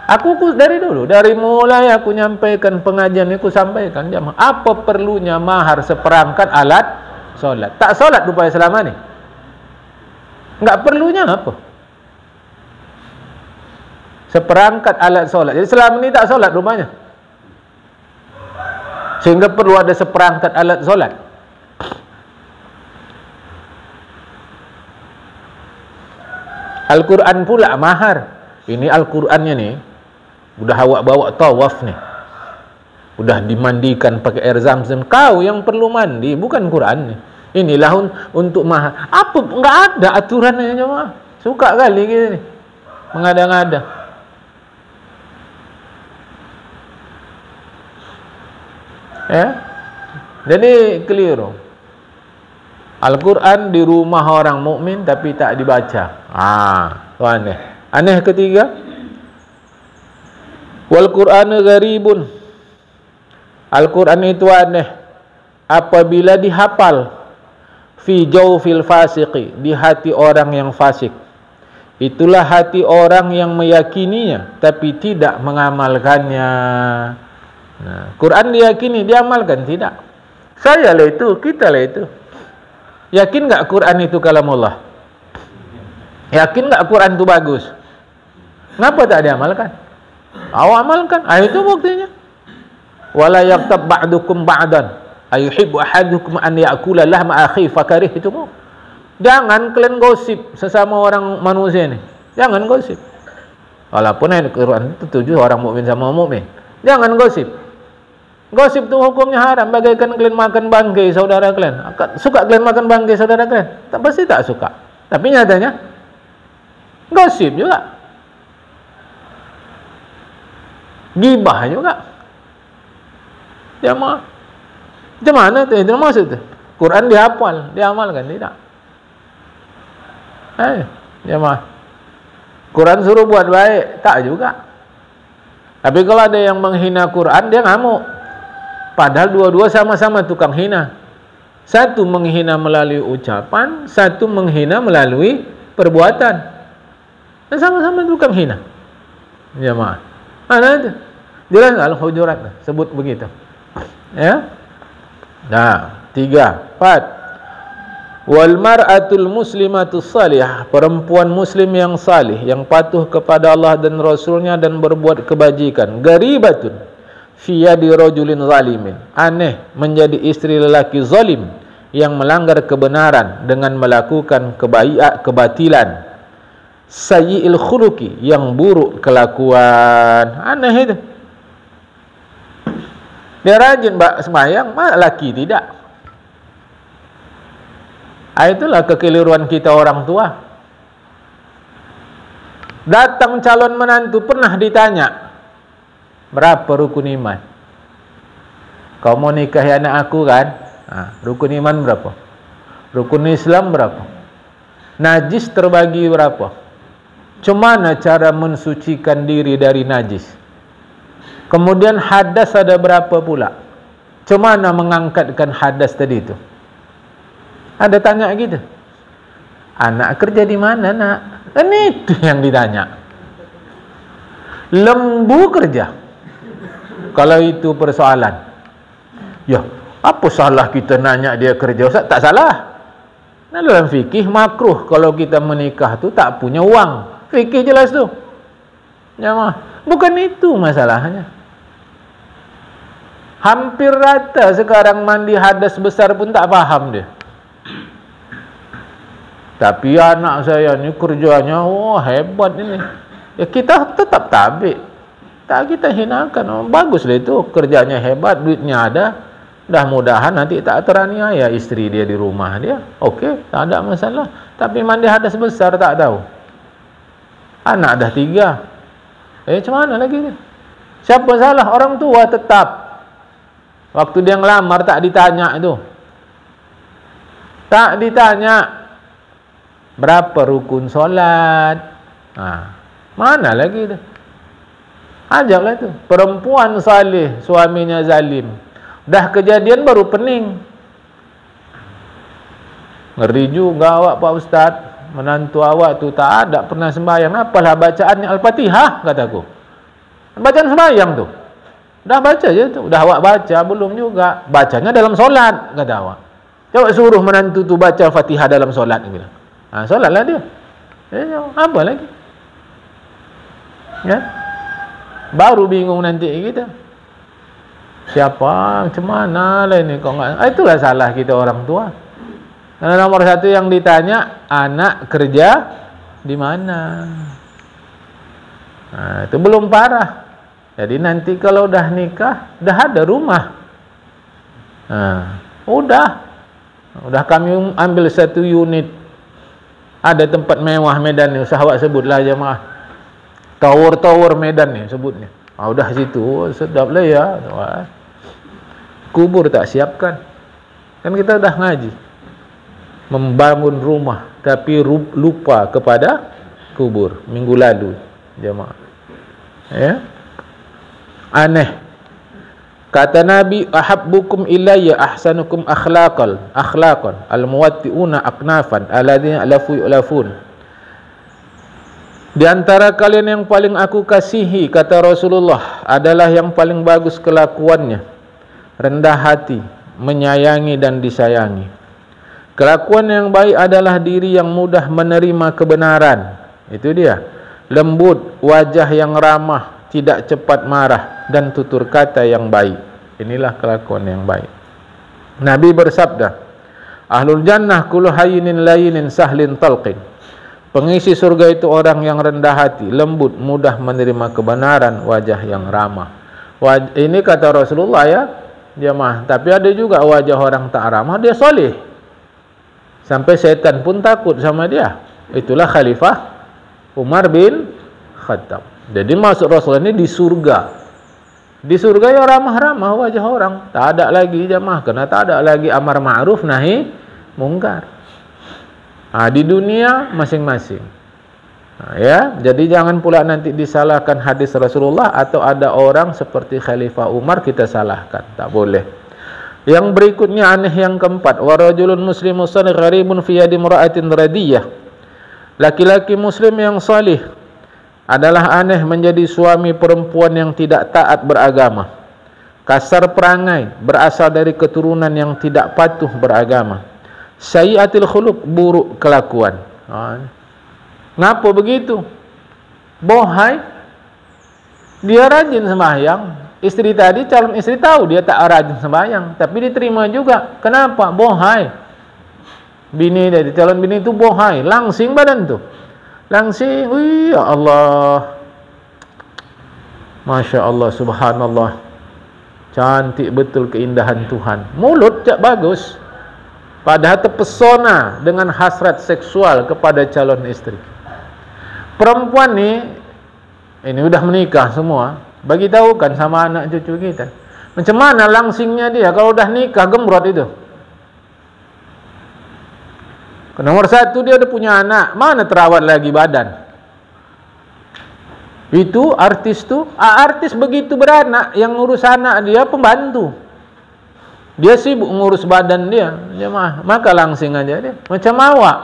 Aku dari dulu, dari mulai aku nyampaikan pengajian ini, aku sampaikan jamaah, apa perlunya mahar seperangkat alat solat? Tak solat rupanya selama ni. Enggak perlunya apa? Seperangkat alat solat. Jadi selama ni tak solat rupanya. Sehingga perlu ada seperangkat alat solat. Al-Quran pula mahar. Ini Al-Qurannya nih udah awak bawa tawaf nih, udah dimandikan pakai air zam-zam. Kau yang perlu mandi, bukan Quran nih. Inilah untuk mahar. Apa? Enggak ada aturannya jemaah. Suka kali gitu nih mengada-ngada. Ya, Jadi keliru. Al-Quran di rumah orang mukmin tapi tak dibaca. Itu aneh. Aneh ketiga, wal Qur'anu gharibun. Al-Quran itu aneh apabila dihafal fi jawfil fasiqi, di hati orang yang fasik. Itulah hati orang yang meyakininya tapi tidak mengamalkannya. Quran diyakini, diamalkan tidak. Saya lah itu, kita lah itu. Yakin tak Quran itu kalamullah? Yakin tak Quran itu bagus? Kenapa tak diamalkan? Amalkan. Itu buktinya. Wala yaktab ba'dukum ba'dan ayuhibbu ahadukum an ya'kula lahma akhi fakarihtum. Jangan kalian gosip sesama orang manusia ini. Jangan gosip. Walaupun ayat Quran itu tujuh orang mukmin sama mukmin. Jangan gosip. Gosip itu hukumnya haram. Bagaikan kalian makan bangkai saudara kalian. Suka kalian makan bangkai saudara kalian? Pasti tak suka. Tapi nyatanya gosip juga. Gibah juga. Jamaah. Macam mana tu? Itu maksud tu. Quran dihafal, diamalkan tidak. Jamaah. Quran suruh buat baik, tak juga. Tapi kalau ada yang menghina Quran, dia ngamuk. Padahal dua-dua sama-sama tukang hina. Satu menghina melalui ucapan, satu menghina melalui perbuatan. Dan sama-sama tukang hina. Jamaah. Mana itu? Jelas Al-Hujurat sebut begitu. Ya. Nah, 3, 4. Wal mar'atul muslimatus salihah, perempuan muslim yang salih, yang patuh kepada Allah dan Rasulnya dan berbuat kebajikan. Garibatun fi yadi rajulin zalimin, aneh menjadi istri lelaki zalim yang melanggar kebenaran dengan melakukan kebatilan. Sayyi'il khuluqi, yang buruk kelakuan. Aneh itu. Dia rajin sembahyang, laki tidak. Itulah kekeliruan kita orang tua. Datang calon menantu pernah ditanya, berapa rukun iman? Kau mau nikahi anak aku kan? Rukun iman berapa? Rukun Islam berapa? Najis terbagi berapa? Cumana cara mensucikan diri dari najis? Kemudian hadas ada berapa pula? Cumana mengangkatkan hadas tadi itu? Ada tanya gitu. Anak kerja di mana, nak? Kan itu yang ditanya. Lembu kerja. Kalau itu persoalan. Ya, apa salah kita nanya dia kerja? Ustaz, tak salah. Nah, dalam fikih makruh kalau kita menikah tu tak punya uang. Fikih jelas tu. Ya, bukan itu masalahnya. Hampir rata sekarang mandi hadas besar pun tak faham dia. Tapi anak saya ni kerjanya hebat ini. Ya kita tetap tabik. Tak kita hinakan. Baguslah itu, kerjanya hebat, duitnya ada. Mudah-mudahan nanti tak teraniaya istri dia di rumah dia. Okey, tak ada masalah. Tapi mandi hadas besar tak tahu. Anak dah 3. Macam mana lagi ni? Siapa salah? Orang tua tetap. Waktu dia ngelamar tak ditanya itu. Tak ditanya berapa rukun solat. Mana lagi tu? Ajaklah tu. Perempuan salih, suaminya zalim. Dah kejadian baru pening. Ngeri juga awak Pak Ustaz. Menantu awak tu tak ada pernah sembahyang. Apalah bacaannya Al-Fatihah, kataku. Bacaan sembahyang tu. Dah baca je tu. Dah awak baca belum juga. Bacanya dalam solat, kata awak. Coba suruh menantu tu baca Fatihah dalam solat. Solatlah dia. Apa lagi? Ya? Baru bingung nanti kita. Siapa? Macam mana lah ini? Itulah salah kita orang tua. Karena nomor 1 yang ditanya, anak kerja di mana? Itu belum parah. Jadi nanti kalau dah nikah, dah ada rumah. Udah kami ambil 1 unit. Ada tempat mewah Medan ni, usah awak sebutlah jemaah. Tower Medan ni sebutnya. Udah situ, sedap lah ya. Kubur tak siapkan. Kan kita dah ngaji membangun rumah tapi lupa kepada kubur minggu lalu, jemaah. Ya. Aneh. Kata Nabi, ahabbukum ilayya ahsanukum akhlaqan al-muwatti'una aknafan alladzina alafu yu'lafun. Di antara kalian yang paling aku kasihi, kata Rasulullah, adalah yang paling bagus kelakuannya, rendah hati, menyayangi dan disayangi. Kelakuan yang baik adalah diri yang mudah menerima kebenaran. Itu dia. Lembut, wajah yang ramah, tidak cepat marah, dan tutur kata yang baik. Inilah kelakuan yang baik. Nabi bersabda, Ahlul jannah kullu hayyinin layinin sahlin talqin. Pengisi surga itu orang yang rendah hati, lembut, mudah menerima kebenaran, wajah yang ramah. Ini kata Rasulullah ya, jemaah. Tapi ada juga wajah orang tak ramah, dia soleh. Sampai setan pun takut sama dia. Itulah Khalifah Umar bin Khattab. Jadi maksud Rasulullah ini di surga. Di surga ya ramah-ramah wajah orang. Tak ada lagi jemaah, karena tak ada lagi amar ma'ruf nahi mungkar. Di dunia masing-masing. Ya, jadi jangan pula nanti disalahkan hadis Rasulullah atau ada orang seperti Khalifah Umar kita salahkan. Tak boleh. Yang berikutnya aneh yang keempat, wa rajulun muslimun salih gharibun fi yadi imra'atin radiyah. Laki-laki muslim yang salih adalah aneh menjadi suami perempuan yang tidak taat beragama, kasar perangai, berasal dari keturunan yang tidak patuh beragama, sayyiatil khuluq, buruk kelakuan. Ngapa begitu? Bohai, dia rajin sembahyang. Istri tadi, calon istri tahu dia tak rajin sembahyang, tapi diterima juga. Kenapa? Bohai. Bini dari calon bini itu bohai, langsing badan tu. Langsing, ya Allah, Masya Allah, Subhanallah, cantik betul keindahan Tuhan. Mulut tak bagus, padahal terpesona dengan hasrat seksual kepada calon istri. Perempuan ini udah menikah semua, bagi tahu kan sama anak cucu kita. Macam mana langsingnya dia kalau udah nikah gemrot itu. Nomor satu, dia udah punya anak, mana terawat lagi badan. Itu artis tu, artis begitu beranak, yang ngurus anak dia pembantu. Dia sibuk ngurus badan dia, maka langsing aja dia. Macam awak.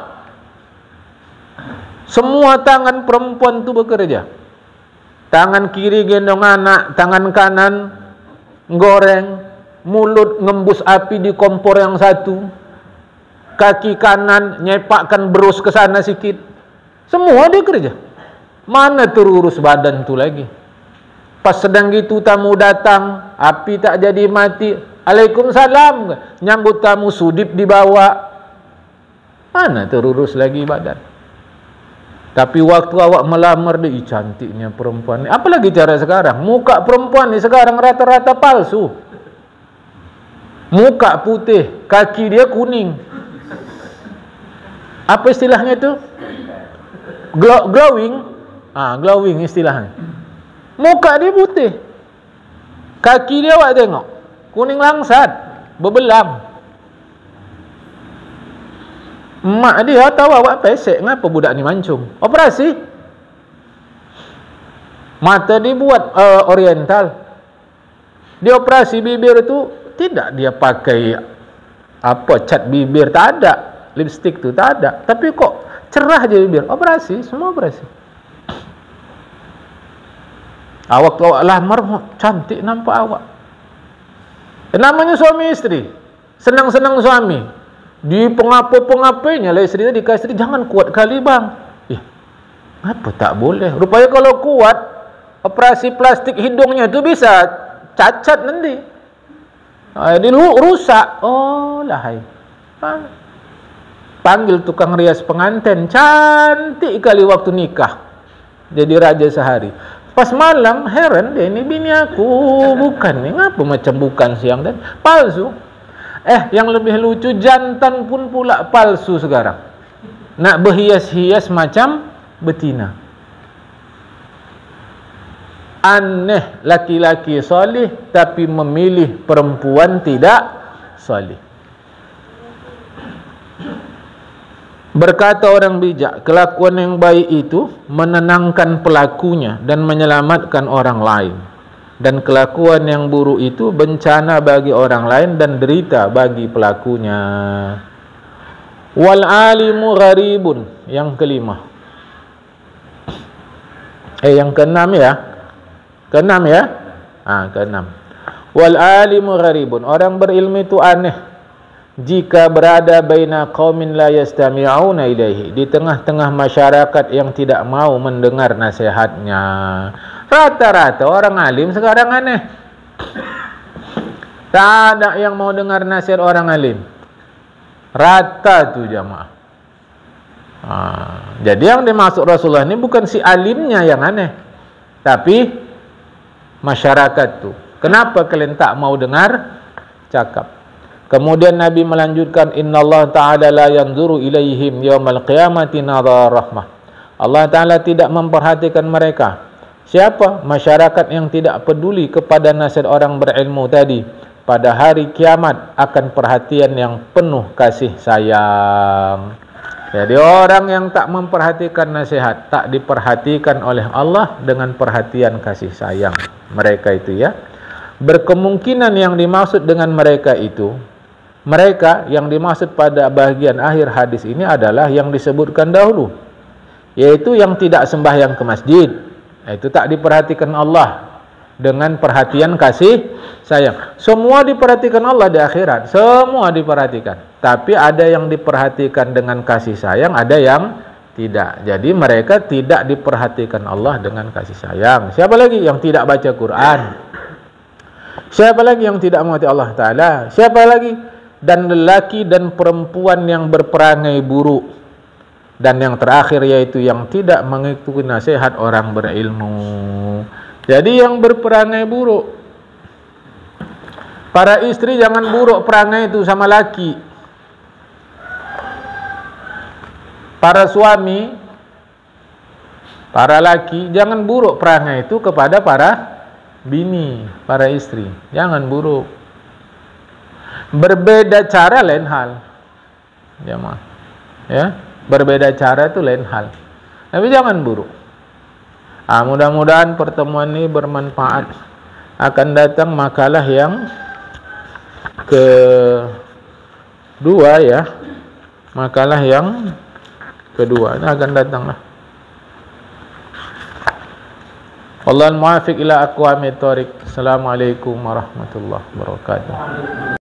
Semua tangan perempuan tu bekerja. Tangan kiri gendong anak, tangan kanan goreng, mulut ngembus api di kompor yang satu. Kaki kanan nyepakkan berus ke sana sikit. Semua dia kerja. Mana terurus badan tu lagi. Pas sedang gitu tamu datang, api tak jadi mati, Waalaikumsalam, nyambut tamu sudip dibawa. Mana terurus lagi badan. Tapi waktu awak melamar dia, cantiknya perempuan ni. Apalagi cara sekarang, muka perempuan ni sekarang rata-rata palsu. Muka putih, kaki dia kuning. Apa istilahnya itu? Glowing. Glowing istilahnya. Muka dia putih, kaki dia awak tengok kuning langsat, berbelang. Mak dia tahu awak pesek, ngapa budak ni mancung? Operasi. Mata dibuat oriental. Dia operasi bibir itu tidak dia pakai cat bibir, tak ada. Lipstick tu tak ada, tapi kok cerah je bibir. Operasi, semua operasi. Waktu awak lamar, cantik nampak awak. Namanya suami istri, senang-senang suami. Di pengapa-pengapainya lah istri tadi, istri jangan kuat kali bang. Apa tak boleh? Rupanya kalau kuat, operasi plastik hidungnya tu bisa cacat nanti. Jadi rusak. Oh lahai. Panggil tukang rias pengantin, cantik kali waktu nikah, jadi raja sehari. Pas malam heran dia, ini bini aku bukan nih, ngapa macam bukan siang dan palsu. Yang lebih lucu, jantan pun pula palsu sekarang, nak berhias-hias macam betina. Aneh, laki-laki soleh tapi memilih perempuan tidak soleh. Berkata orang bijak, kelakuan yang baik itu menenangkan pelakunya dan menyelamatkan orang lain. Dan kelakuan yang buruk itu bencana bagi orang lain dan derita bagi pelakunya. Wal alimu gharibun, yang kelima. Yang keenam ya. Keenam ya? Keenam. Wal alimu gharibun, orang berilmu itu aneh jika berada baina qaumin la yastami'una ilaihi, di tengah-tengah masyarakat yang tidak mau mendengar nasihatnya. Rata-rata orang alim sekarang aneh. Tak ada yang mau dengar nasihat orang alim. Rata tu jamaah. Jadi yang dimaksud Rasulullah ini bukan si alimnya yang aneh, tapi masyarakat tu. Kenapa kalian tak mau dengar cakap? Kemudian Nabi melanjutkan, innallaha ta'ala la yanzuru ilaihim yaumal qiyamati nadhar rahmah. Allah Ta'ala tidak memperhatikan mereka. Siapa? Masyarakat yang tidak peduli kepada nasihat orang berilmu tadi. Pada hari kiamat akan perhatian yang penuh kasih sayang. Jadi orang yang tak memperhatikan nasihat, tak diperhatikan oleh Allah dengan perhatian kasih sayang mereka itu ya. Berkemungkinan yang dimaksud dengan mereka itu, mereka yang dimaksud pada bahagian akhir hadis ini adalah yang disebutkan dahulu, yaitu yang tidak sembahyang ke masjid. Itu tak diperhatikan Allah dengan perhatian kasih sayang. Semua diperhatikan Allah di akhirat, semua diperhatikan. Tapi ada yang diperhatikan dengan kasih sayang, ada yang tidak. Jadi mereka tidak diperhatikan Allah dengan kasih sayang. Siapa lagi yang tidak baca Quran? Siapa lagi yang tidak mengerti Allah Ta'ala? Siapa lagi? Dan lelaki dan perempuan yang berperangai buruk. Dan yang terakhir yaitu yang tidak mengikuti nasihat orang berilmu. Jadi yang berperangai buruk, para istri jangan buruk perangai itu sama laki. Para suami, para laki jangan buruk perangai itu kepada para bini, para istri. Jangan buruk. Berbeda cara lain hal, jemaah. Ya, berbeda cara itu lain hal. Tapi jangan buruk. Mudah-mudahan pertemuan ini bermanfaat. Akan datang makalah yang kedua ya. Makalah yang kedua ini akan datanglah. Wallahul muwaffiq ila aqwamit thoriq. Assalamualaikum warahmatullahi wabarakatuh.